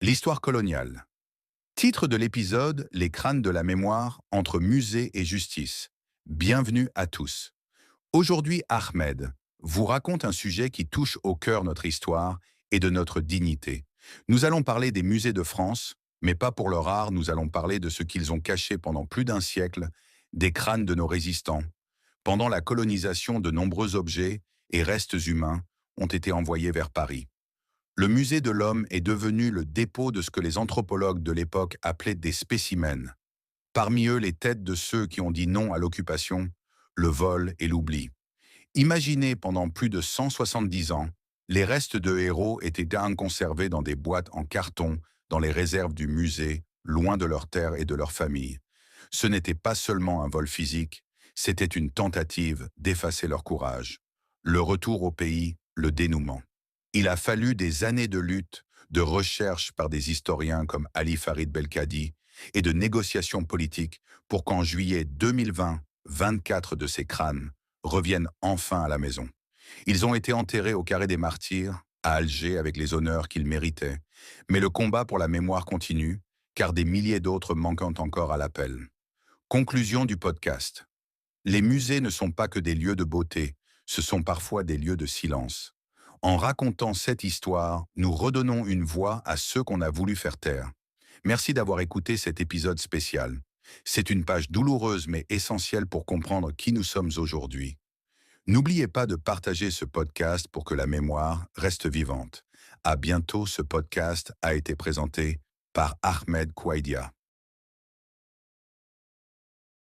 L'histoire coloniale. Titre de l'épisode: Les crânes de la mémoire entre musée et justice. Bienvenue à tous. Aujourd'hui, Ahmed vous raconte un sujet qui touche au cœur notre histoire et de notre dignité. Nous allons parler des musées de France, mais pas pour leur art, nous allons parler de ce qu'ils ont caché pendant plus d'un siècle, des crânes de nos résistants. Pendant la colonisation, de nombreux objets et restes humains ont été envoyés vers Paris. Le musée de l'homme est devenu le dépôt de ce que les anthropologues de l'époque appelaient des spécimens. Parmi eux, les têtes de ceux qui ont dit non à l'occupation, le vol et l'oubli. Imaginez, pendant plus de 170 ans, les restes de héros étaient conservés dans des boîtes en carton dans les réserves du musée, loin de leurs terres et de leurs familles. Ce n'était pas seulement un vol physique, c'était une tentative d'effacer leur courage. Le retour au pays, le dénouement. Il a fallu des années de lutte, de recherche par des historiens comme Ali Farid Belkadi et de négociations politiques pour qu'en juillet 2020, 24 de ces crânes reviennent enfin à la maison. Ils ont été enterrés au Carré des Martyrs, à Alger, avec les honneurs qu'ils méritaient. Mais le combat pour la mémoire continue, car des milliers d'autres manquent encore à l'appel. Conclusion du podcast. Les musées ne sont pas que des lieux de beauté, ce sont parfois des lieux de silence. En racontant cette histoire, nous redonnons une voix à ceux qu'on a voulu faire taire. Merci d'avoir écouté cet épisode spécial. C'est une page douloureuse mais essentielle pour comprendre qui nous sommes aujourd'hui. N'oubliez pas de partager ce podcast pour que la mémoire reste vivante. À bientôt, ce podcast a été présenté par Ahmed Kouaidia.